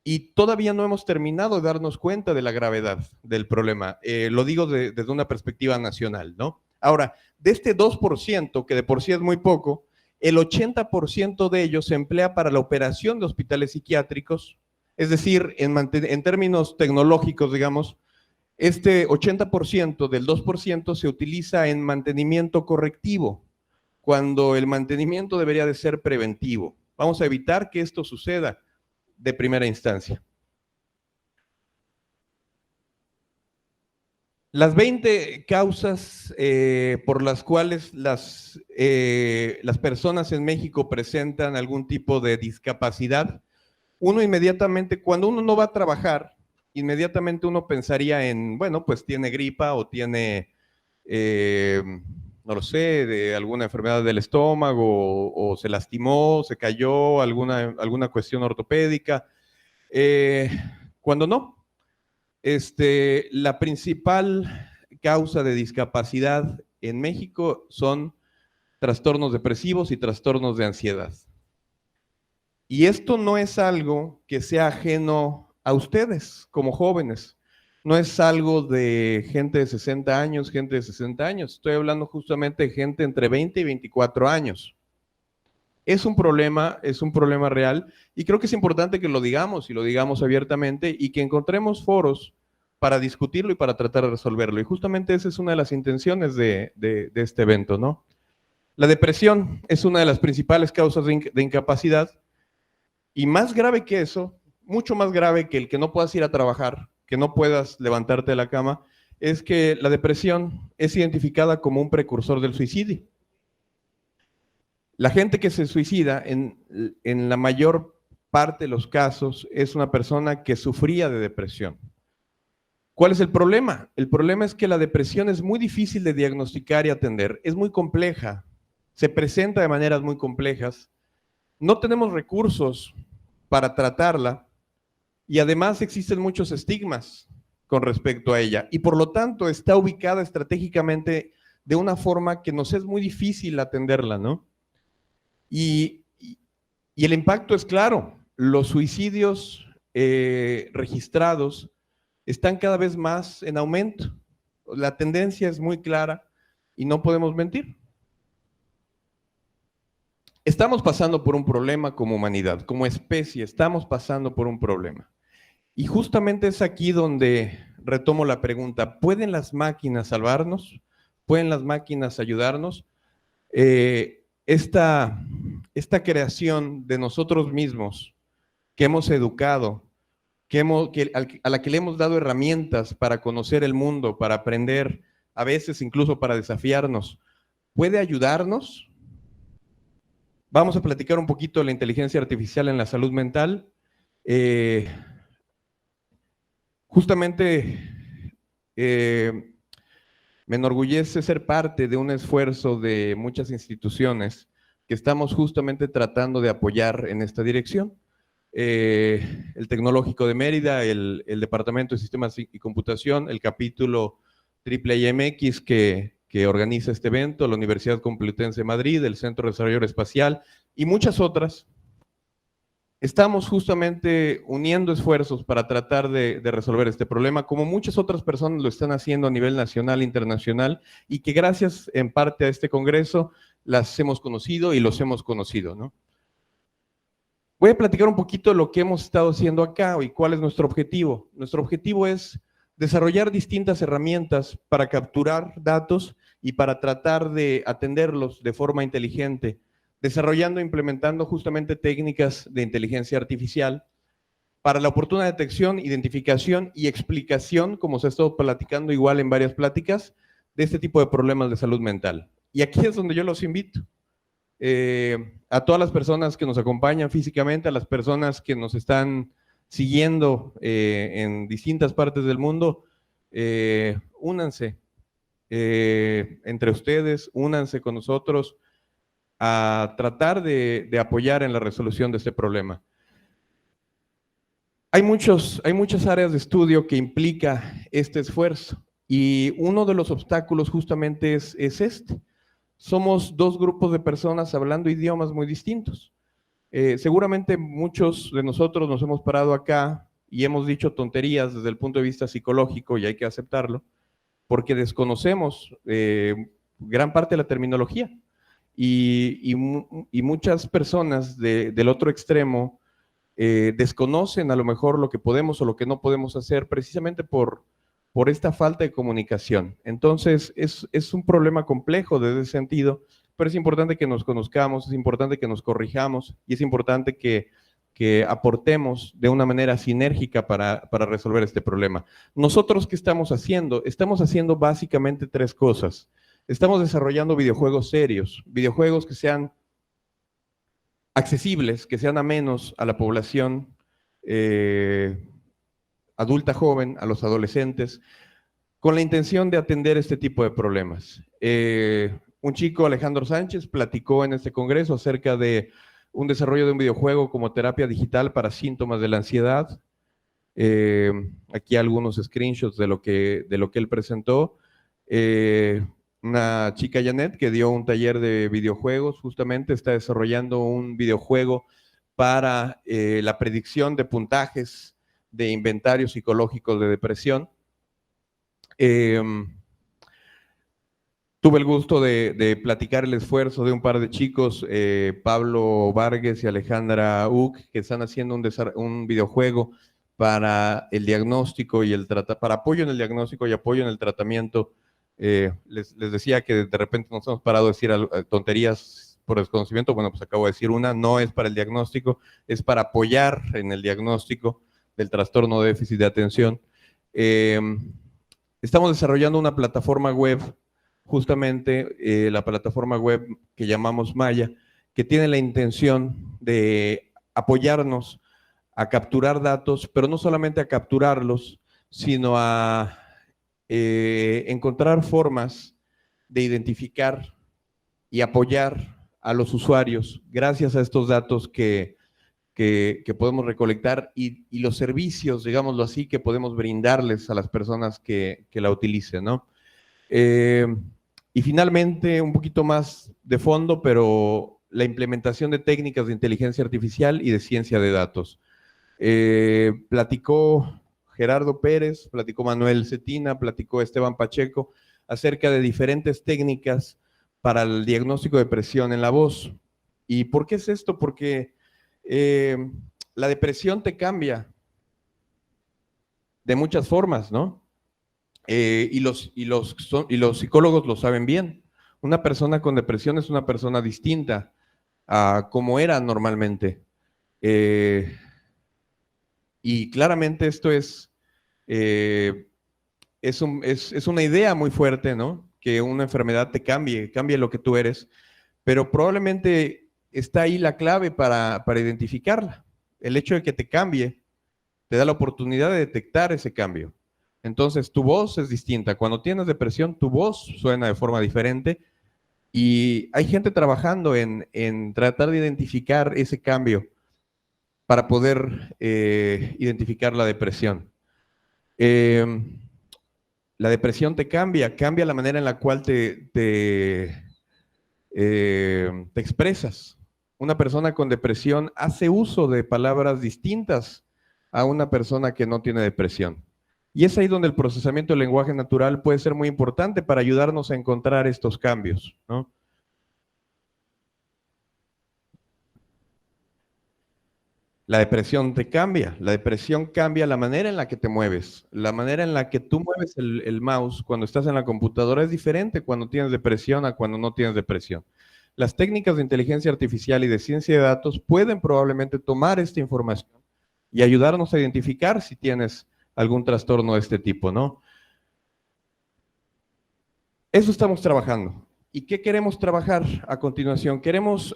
y todavía no hemos terminado de darnos cuenta de la gravedad del problema. Lo digo desde una perspectiva nacional, ¿no? Ahora, de este 2%, que de por sí es muy poco, el 80% de ellos se emplea para la operación de hospitales psiquiátricos, es decir, en términos tecnológicos, digamos, este 80% del 2% se utiliza en mantenimiento correctivo, cuando el mantenimiento debería de ser preventivo. Vamos a evitar que esto suceda de primera instancia. Las 20 causas por las cuales las personas en México presentan algún tipo de discapacidad, uno inmediatamente, cuando uno no va a trabajar, inmediatamente uno pensaría en, bueno, pues tiene gripa o tiene, no lo sé, de alguna enfermedad del estómago o se lastimó, se cayó, alguna cuestión ortopédica, cuando no. La principal causa de discapacidad en México son trastornos depresivos y trastornos de ansiedad. Y esto no es algo que sea ajeno a ustedes como jóvenes. No es algo de gente de 60 años, gente de 60 años. Estoy hablando justamente de gente entre 20 y 24 años. Es un problema real y creo que es importante que lo digamos y lo digamos abiertamente y que encontremos foros para discutirlo y para tratar de resolverlo. Y justamente esa es una de las intenciones de este evento, ¿no? La depresión es una de las principales causas de incapacidad y más grave que eso, mucho más grave que el que no puedas ir a trabajar, que no puedas levantarte de la cama, es que la depresión es identificada como un precursor del suicidio. La gente que se suicida, en la mayor parte de los casos, es una persona que sufría de depresión. ¿Cuál es el problema? El problema es que la depresión es muy difícil de diagnosticar y atender, es muy compleja, se presenta de maneras muy complejas, no tenemos recursos para tratarla y además existen muchos estigmas con respecto a ella y por lo tanto está ubicada estratégicamente de una forma que nos es muy difícil atenderla, ¿no? Y el impacto es claro, los suicidios registrados están cada vez más en aumento. La tendencia es muy clara y no podemos mentir. Estamos pasando por un problema como humanidad, como especie, estamos pasando por un problema. Y justamente es aquí donde retomo la pregunta, ¿pueden las máquinas salvarnos? ¿Pueden las máquinas ayudarnos? Esta creación de nosotros mismos que hemos educado, a la que le hemos dado herramientas para conocer el mundo, para aprender a veces incluso para desafiarnos, ¿puede ayudarnos? Vamos a platicar un poquito de la inteligencia artificial en la salud mental. Justamente me enorgullece ser parte de un esfuerzo de muchas instituciones que estamos justamente tratando de apoyar en esta dirección. El Tecnológico de Mérida, el Departamento de Sistemas y Computación, el capítulo IIIMX que organiza este evento, la Universidad Complutense de Madrid, el Centro de Desarrollo Espacial y muchas otras. Estamos justamente uniendo esfuerzos para tratar de resolver este problema, como muchas otras personas lo están haciendo a nivel nacional e internacional, y que gracias en parte a este congreso las hemos conocido y los hemos conocido, ¿no? Voy a platicar un poquito de lo que hemos estado haciendo acá y cuál es nuestro objetivo. Nuestro objetivo es desarrollar distintas herramientas para capturar datos y para tratar de atenderlos de forma inteligente, desarrollando e implementando justamente técnicas de inteligencia artificial para la oportuna detección, identificación y explicación, como se ha estado platicando igual en varias pláticas, de este tipo de problemas de salud mental. Y aquí es donde yo los invito. A todas las personas que nos acompañan físicamente, a las personas que nos están siguiendo en distintas partes del mundo, únanse entre ustedes, únanse con nosotros a tratar de apoyar en la resolución de este problema. Hay muchas áreas de estudio que implica este esfuerzo y uno de los obstáculos justamente es este. Somos dos grupos de personas hablando idiomas muy distintos. Seguramente muchos de nosotros nos hemos parado acá y hemos dicho tonterías desde el punto de vista psicológico, y hay que aceptarlo, porque desconocemos gran parte de la terminología. Y muchas personas del otro extremo desconocen a lo mejor lo que podemos o lo que no podemos hacer precisamente por esta falta de comunicación. Entonces, es un problema complejo desde ese sentido, pero es importante que nos conozcamos, es importante que nos corrijamos y es importante que aportemos de una manera sinérgica para resolver este problema. ¿Nosotros qué estamos haciendo? Estamos haciendo básicamente tres cosas. Estamos desarrollando videojuegos serios, videojuegos que sean accesibles, que sean amenos a la población adulta joven, a los adolescentes, con la intención de atender este tipo de problemas. Un chico, Alejandro Sánchez, platicó en este congreso acerca de un desarrollo de un videojuego como terapia digital para síntomas de la ansiedad. Aquí algunos screenshots de lo que él presentó. Una chica, Janet, que dio un taller de videojuegos, justamente está desarrollando un videojuego para la predicción de puntajes de inventarios psicológicos de depresión. Tuve el gusto de platicar el esfuerzo de un par de chicos, Pablo Vargas y Alejandra Uc, que están haciendo un videojuego para el diagnóstico y para apoyo en el diagnóstico y apoyo en el tratamiento. Les decía que de repente nos hemos parado a decir tonterías por desconocimiento. Bueno, pues acabo de decir una, no es para el diagnóstico, es para apoyar en el diagnóstico del trastorno de déficit de atención. Estamos desarrollando una plataforma web, justamente la plataforma web que llamamos Maya, que tiene la intención de apoyarnos a capturar datos, pero no solamente a capturarlos, sino a encontrar formas de identificar y apoyar a los usuarios gracias a estos datos que podemos recolectar y los servicios, digámoslo así, que podemos brindarles a las personas que la utilicen, ¿no? Y finalmente, un poquito más de fondo, pero la implementación de técnicas de inteligencia artificial y de ciencia de datos. Platicó Gerardo Pérez, platicó Manuel Cetina, platicó Esteban Pacheco acerca de diferentes técnicas para el diagnóstico de depresión en la voz. ¿Y por qué es esto? Porque la depresión te cambia de muchas formas, ¿no? Y los psicólogos lo saben bien. Una persona con depresión es una persona distinta a como era normalmente. Y claramente esto es es una idea muy fuerte, ¿no? Que una enfermedad te cambie lo que tú eres, pero probablemente está ahí la clave para identificarla. El hecho de que te cambie te da la oportunidad de detectar ese cambio. Entonces, tu voz es distinta. Cuando tienes depresión, tu voz suena de forma diferente y hay gente trabajando en tratar de identificar ese cambio para poder identificar la depresión. La depresión te cambia la manera en la cual te expresas. Una persona con depresión hace uso de palabras distintas a una persona que no tiene depresión. Y es ahí donde el procesamiento del lenguaje natural puede ser muy importante para ayudarnos a encontrar estos cambios, ¿no? La depresión cambia la manera en la que te mueves, la manera en la que tú mueves el mouse cuando estás en la computadora es diferente cuando tienes depresión a cuando no tienes depresión. Las técnicas de inteligencia artificial y de ciencia de datos pueden probablemente tomar esta información y ayudarnos a identificar si tienes algún trastorno de este tipo, ¿no? Eso estamos trabajando. ¿Y qué queremos trabajar a continuación?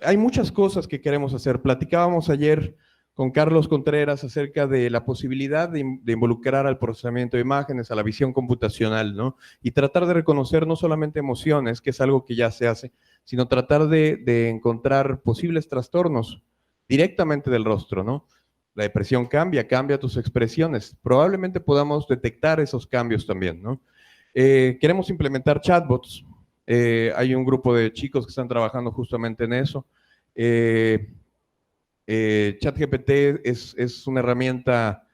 Hay muchas cosas que queremos hacer. Platicábamos ayer con Carlos Contreras acerca de la posibilidad de involucrar al procesamiento de imágenes, a la visión computacional, ¿no? Y tratar de reconocer no solamente emociones, que es algo que ya se hace, sino tratar de encontrar posibles trastornos directamente del rostro, ¿no? La depresión cambia tus expresiones. Probablemente podamos detectar esos cambios también, ¿no? Queremos implementar chatbots. Hay un grupo de chicos que están trabajando justamente en eso. ChatGPT es una herramienta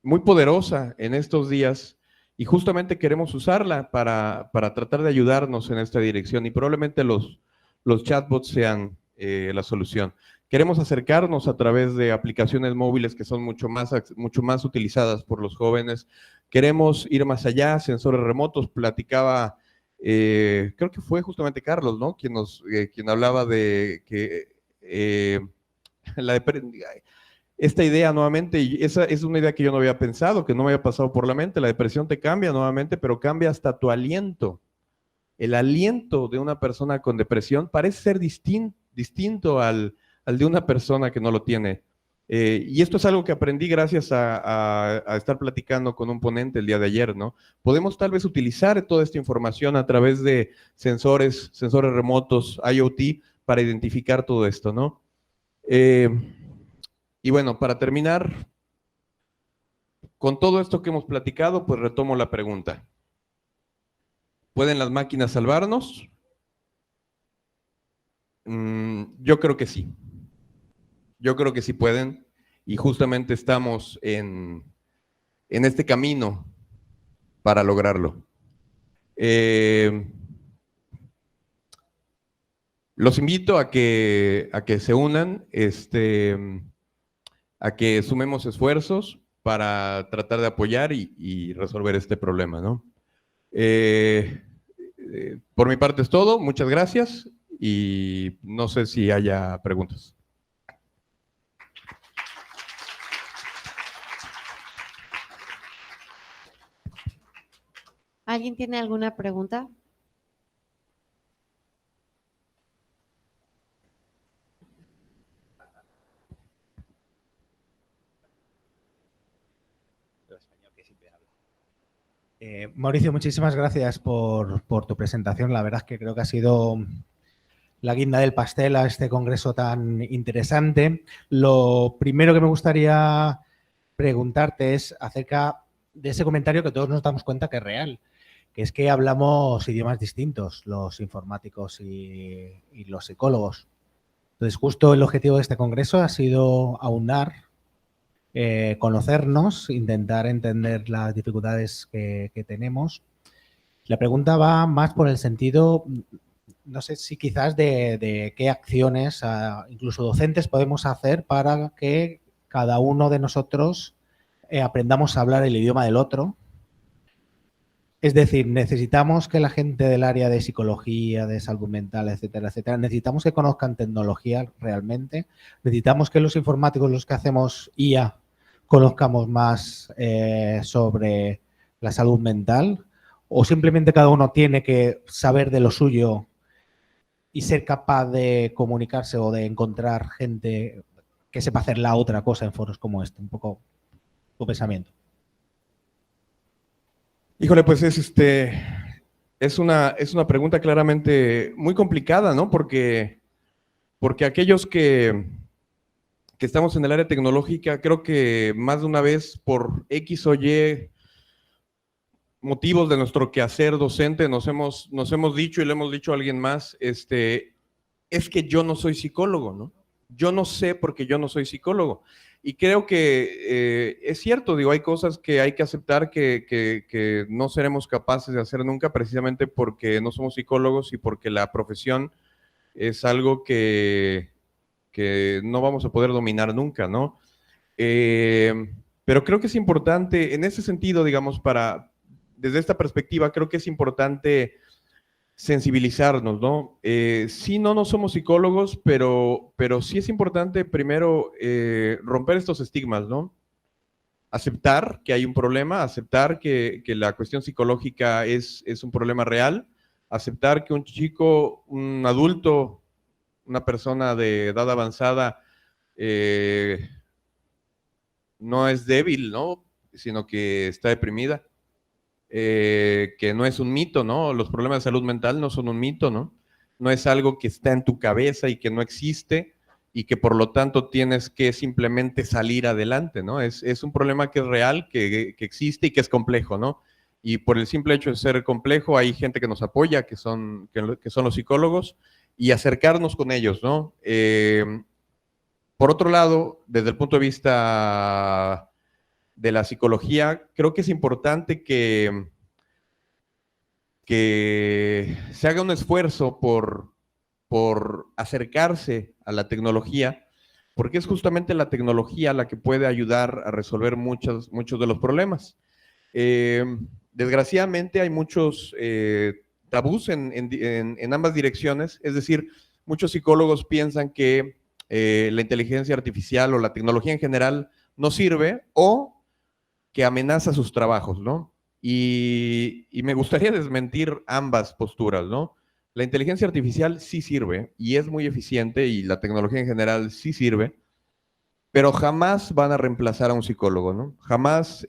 muy poderosa en estos días y justamente queremos usarla para tratar de ayudarnos en esta dirección y probablemente los chatbots sean la solución. Queremos acercarnos a través de aplicaciones móviles que son mucho más utilizadas por los jóvenes. Queremos ir más allá, sensores remotos. Platicaba, creo que fue justamente Carlos, ¿no? Quien hablaba de que esta idea nuevamente, y esa es una idea que yo no había pensado, que no me había pasado por la mente. La depresión te cambia nuevamente, pero cambia hasta tu aliento. El aliento de una persona con depresión parece ser distinto al de una persona que no lo tiene. Y esto es algo que aprendí gracias a estar platicando con un ponente el día de ayer, ¿no? Podemos tal vez utilizar toda esta información a través de sensores remotos, IoT, para identificar todo esto, ¿no? Y bueno, para terminar, con todo esto que hemos platicado, pues retomo la pregunta. ¿Pueden las máquinas salvarnos? Yo creo que sí. Yo creo que sí pueden y justamente estamos en este camino para lograrlo. Los invito a que se unan, a que sumemos esfuerzos para tratar de apoyar y resolver este problema, ¿no? Por mi parte es todo, muchas gracias y no sé si haya preguntas. ¿Alguien tiene alguna pregunta? Mauricio, muchísimas gracias por tu presentación. La verdad es que creo que ha sido la guinda del pastel a este congreso tan interesante. Lo primero que me gustaría preguntarte es acerca de ese comentario que todos nos damos cuenta que es real, que es que hablamos idiomas distintos, los informáticos y los psicólogos. Entonces, justo el objetivo de este congreso ha sido aunar, conocernos, intentar entender las dificultades que tenemos. La pregunta va más por el sentido, no sé si quizás de qué acciones, incluso docentes, podemos hacer para que cada uno de nosotros aprendamos a hablar el idioma del otro. Es decir, necesitamos que la gente del área de psicología, de salud mental, etcétera, etcétera, necesitamos que conozcan tecnología realmente, necesitamos que los informáticos, los que hacemos IA, conozcamos más sobre la salud mental, o simplemente cada uno tiene que saber de lo suyo y ser capaz de comunicarse o de encontrar gente que sepa hacer la otra cosa en foros como este? Un poco tu pensamiento. Híjole, pues es una pregunta claramente muy complicada, ¿no? Porque aquellos que estamos en el área tecnológica, creo que más de una vez por X o Y motivos de nuestro quehacer docente nos hemos dicho y le hemos dicho a alguien más, es que yo no soy psicólogo, ¿no? Yo no sé porque yo no soy psicólogo. Y creo que es cierto, digo, hay cosas que hay que aceptar que no seremos capaces de hacer nunca precisamente porque no somos psicólogos y porque la profesión es algo que no vamos a poder dominar nunca, ¿no? Pero creo que es importante, en ese sentido, digamos, desde esta perspectiva, creo que es importante sensibilizarnos, ¿no? Sí, no somos psicólogos, pero sí es importante primero romper estos estigmas, ¿no? Aceptar que hay un problema, aceptar que la cuestión psicológica es un problema real, aceptar que un chico, un adulto, una persona de edad avanzada no es débil, ¿no? Sino que está deprimida. Que no es un mito, ¿no? Los problemas de salud mental no son un mito, ¿no? No es algo que está en tu cabeza y que no existe y que por lo tanto tienes que simplemente salir adelante, ¿no? Es un problema que es real, que existe y que es complejo, ¿no? Y por el simple hecho de ser complejo, hay gente que nos apoya, que son los psicólogos, y acercarnos con ellos, ¿no? Por otro lado, desde el punto de vista de la psicología, creo que es importante que se haga un esfuerzo por acercarse a la tecnología, porque es justamente la tecnología la que puede ayudar a resolver muchos de los problemas. Desgraciadamente hay muchos tabús en ambas direcciones, es decir, muchos psicólogos piensan que la inteligencia artificial o la tecnología en general no sirve o que amenaza sus trabajos, ¿no? Y me gustaría desmentir ambas posturas, ¿no? La inteligencia artificial sí sirve y es muy eficiente y la tecnología en general sí sirve, pero jamás van a reemplazar a un psicólogo, ¿no? Jamás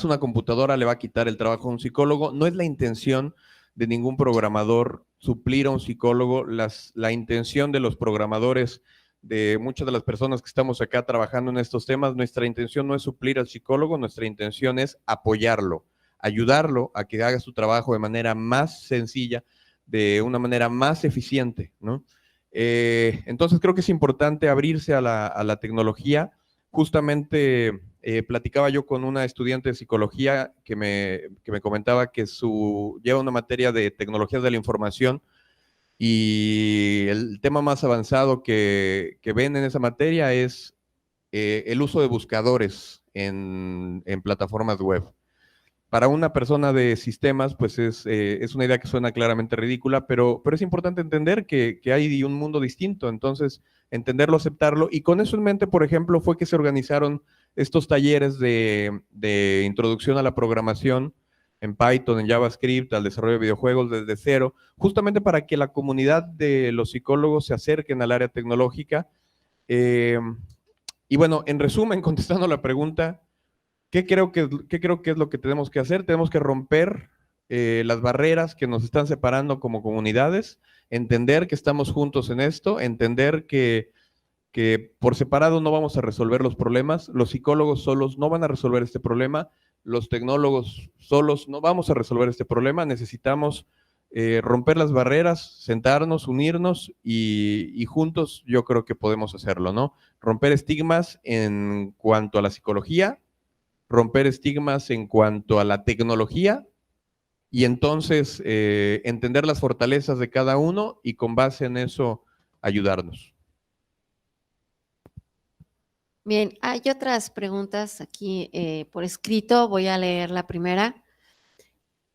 una computadora le va a quitar el trabajo a un psicólogo. No es la intención de ningún programador suplir a un psicólogo. La intención de los programadores, de muchas de las personas que estamos acá trabajando en estos temas, nuestra intención no es suplir al psicólogo, nuestra intención es apoyarlo, ayudarlo a que haga su trabajo de manera más sencilla, de una manera más eficiente, ¿no? Entonces creo que es importante abrirse a la tecnología. Justamente platicaba yo con una estudiante de psicología que me comentaba que lleva una materia de tecnologías de la información y el tema más avanzado que ven en esa materia es el uso de buscadores en plataformas web. Para una persona de sistemas, pues es una idea que suena claramente ridícula, pero es importante entender que hay un mundo distinto, entonces entenderlo, aceptarlo, y con eso en mente, por ejemplo, fue que se organizaron estos talleres de introducción a la programación en Python, en JavaScript, al desarrollo de videojuegos desde cero, justamente para que la comunidad de los psicólogos se acerquen al área tecnológica. Y bueno, en resumen, contestando la pregunta, ¿qué creo que es lo que tenemos que hacer? Tenemos que romper las barreras que nos están separando como comunidades, entender que estamos juntos en esto, entender que por separado no vamos a resolver los problemas, los psicólogos solos no van a resolver este problema, los tecnólogos solos no vamos a resolver este problema, necesitamos romper las barreras, sentarnos, unirnos y juntos yo creo que podemos hacerlo, ¿no? Romper estigmas en cuanto a la psicología, romper estigmas en cuanto a la tecnología y entonces entender las fortalezas de cada uno y con base en eso ayudarnos. Bien, hay otras preguntas aquí por escrito. Voy a leer la primera.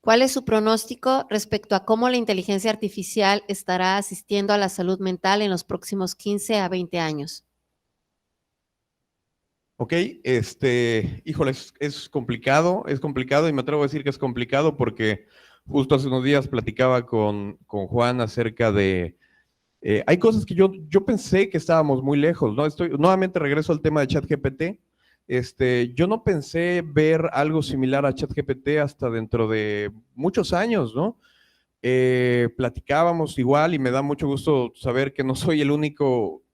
¿Cuál es su pronóstico respecto a cómo la inteligencia artificial estará asistiendo a la salud mental en los próximos 15 a 20 años? Ok, híjole, es complicado y me atrevo a decir que es complicado porque justo hace unos días platicaba con Juan acerca de, hay cosas que yo pensé que estábamos muy lejos, ¿no? Nuevamente regreso al tema de ChatGPT. Yo no pensé ver algo similar a ChatGPT hasta dentro de muchos años, ¿no? Platicábamos igual y me da mucho gusto saber que no soy el único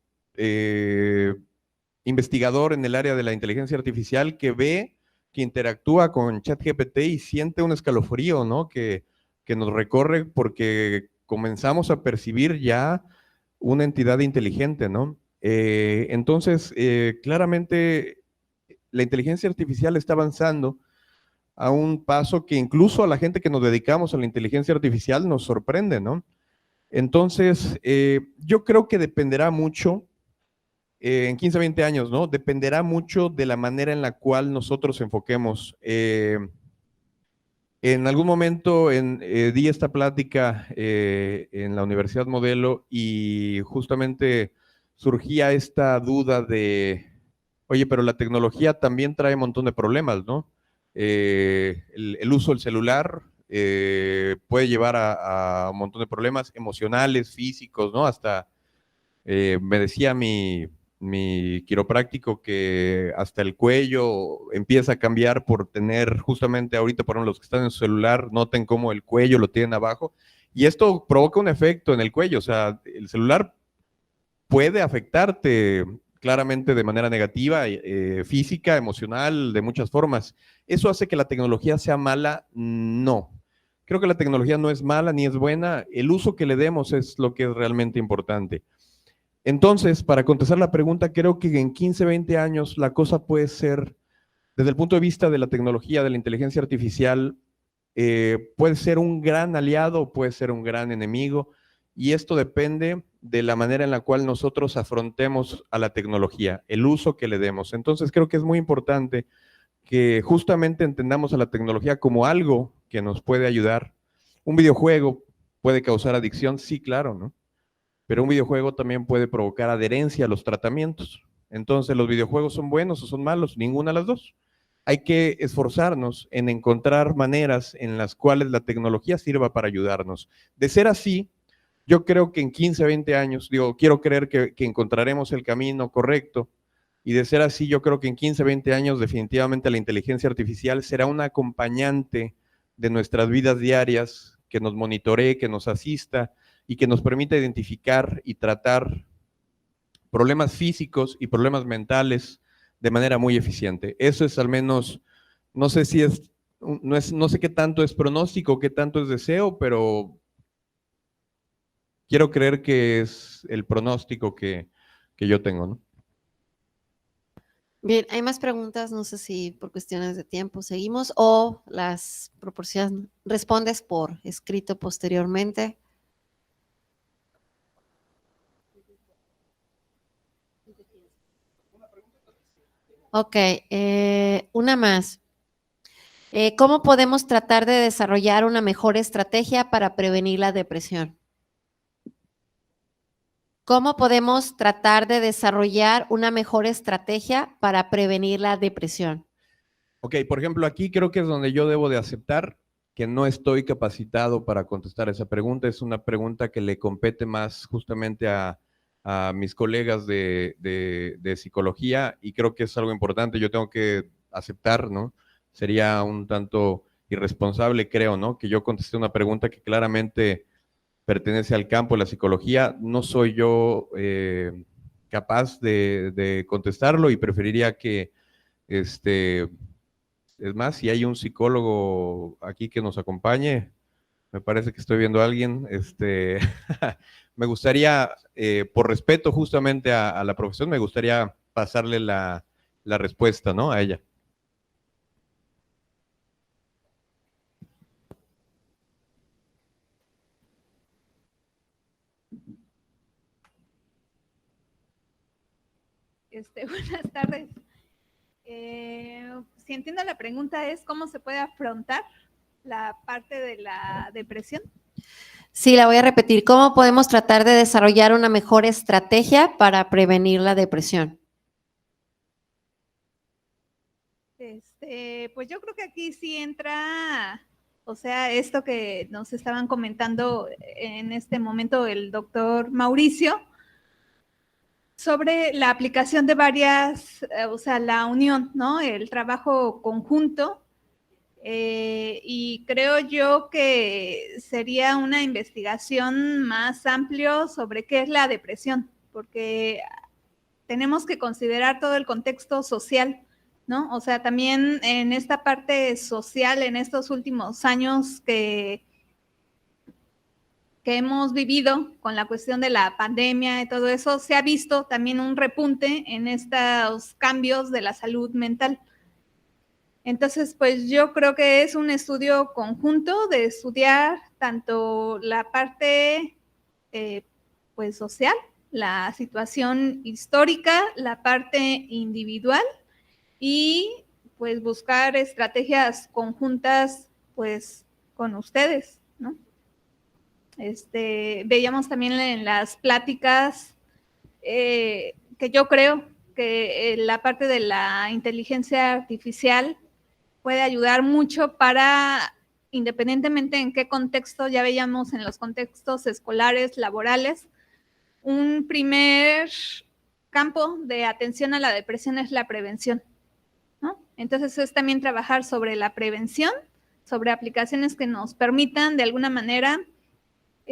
investigador en el área de la inteligencia artificial que ve, que interactúa con ChatGPT y siente un escalofrío, ¿no? Que nos recorre porque comenzamos a percibir ya una entidad inteligente, ¿no? Entonces, claramente la inteligencia artificial está avanzando a un paso que incluso a la gente que nos dedicamos a la inteligencia artificial nos sorprende, ¿no? Entonces, yo creo que dependerá mucho, en 15, 20 años, ¿no? Dependerá mucho de la manera en la cual nosotros enfoquemos. En algún momento di esta plática en la Universidad Modelo y justamente surgía esta duda de, oye, pero la tecnología también trae un montón de problemas, ¿no? El uso del celular puede llevar a un montón de problemas emocionales, físicos, ¿no? Hasta me decía mi quiropráctico que hasta el cuello empieza a cambiar por tener justamente ahorita, por ejemplo, los que están en su celular, noten cómo el cuello lo tienen abajo y esto provoca un efecto en el cuello, o sea, el celular puede afectarte claramente de manera negativa, física, emocional, de muchas formas. ¿Eso hace que la tecnología sea mala? No. Creo que la tecnología no es mala ni es buena, el uso que le demos es lo que es realmente importante. Entonces, para contestar la pregunta, creo que en 15, 20 años la cosa puede ser, desde el punto de vista de la tecnología, de la inteligencia artificial, puede ser un gran aliado, puede ser un gran enemigo, y esto depende de la manera en la cual nosotros afrontemos a la tecnología, el uso que le demos. Entonces, creo que es muy importante que justamente entendamos a la tecnología como algo que nos puede ayudar. Un videojuego puede causar adicción, sí, claro, ¿no? Pero un videojuego también puede provocar adherencia a los tratamientos. Entonces, ¿los videojuegos son buenos o son malos? Ninguna de las dos. Hay que esforzarnos en encontrar maneras en las cuales la tecnología sirva para ayudarnos. De ser así, yo creo que en 15, 20 años, quiero creer que encontraremos el camino correcto. Y de ser así, yo creo que en 15, 20 años definitivamente la inteligencia artificial será un acompañante de nuestras vidas diarias, que nos monitoree, que nos asista, y que nos permita identificar y tratar problemas físicos y problemas mentales de manera muy eficiente. Eso es al menos, no sé si es, no sé qué tanto es pronóstico, qué tanto es deseo, pero quiero creer que es el pronóstico que yo tengo, ¿no? Bien, hay más preguntas, no sé si por cuestiones de tiempo seguimos o las respondes por escrito posteriormente. Ok, una más. ¿Cómo podemos tratar de desarrollar una mejor estrategia para prevenir la depresión? ¿Cómo podemos tratar de desarrollar una mejor estrategia para prevenir la depresión? Ok, por ejemplo, aquí creo que es donde yo debo de aceptar que no estoy capacitado para contestar esa pregunta. Es una pregunta que le compete más justamente a mis colegas de psicología y creo que es algo importante. Yo tengo que aceptar, ¿no? Sería un tanto irresponsable, creo, ¿no? Que yo contesté una pregunta que claramente pertenece al campo de la psicología. No soy yo capaz de contestarlo y preferiría que, es más, si hay un psicólogo aquí que nos acompañe, me parece que estoy viendo a alguien, me gustaría, por respeto justamente a la profesión, me gustaría pasarle la respuesta, ¿no? A ella. Buenas tardes. Si entiendo la pregunta es ¿cómo se puede afrontar la parte de la depresión? Sí, la voy a repetir. ¿Cómo podemos tratar de desarrollar una mejor estrategia para prevenir la depresión? Pues yo creo que aquí sí entra, o sea, esto que nos estaban comentando en este momento el doctor Mauricio, sobre la aplicación de varias, o sea, la unión, ¿no? El trabajo conjunto. Y creo yo que sería una investigación más amplio sobre qué es la depresión, porque tenemos que considerar todo el contexto social, ¿no? O sea, también en esta parte social, en estos últimos años que hemos vivido con la cuestión de la pandemia y todo eso, se ha visto también un repunte en estos cambios de la salud mental. Entonces, pues yo creo que es un estudio conjunto de estudiar tanto la parte pues social, la situación histórica, la parte individual y pues buscar estrategias conjuntas pues con ustedes, ¿no? Veíamos también en las pláticas que yo creo que la parte de la inteligencia artificial puede ayudar mucho para, independientemente en qué contexto, ya veíamos en los contextos escolares, laborales, un primer campo de atención a la depresión es la prevención, ¿no? Entonces es también trabajar sobre la prevención, sobre aplicaciones que nos permitan de alguna manera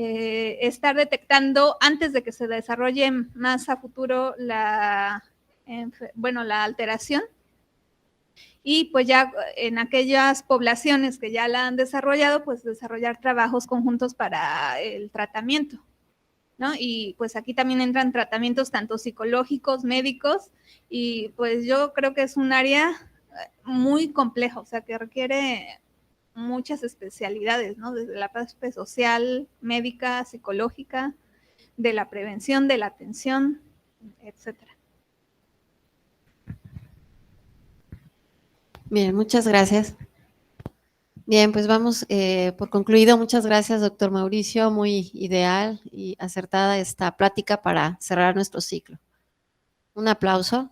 estar detectando antes de que se desarrolle más a futuro la alteración. Y pues ya en aquellas poblaciones que ya la han desarrollado, pues desarrollar trabajos conjuntos para el tratamiento, ¿no? Y pues aquí también entran tratamientos tanto psicológicos, médicos, y pues yo creo que es un área muy compleja, o sea, que requiere muchas especialidades, ¿no? Desde la parte social, médica, psicológica, de la prevención, de la atención, etcétera. Bien, muchas gracias. Bien, pues vamos por concluido. Muchas gracias, doctor Mauricio. Muy ideal y acertada esta plática para cerrar nuestro ciclo. Un aplauso.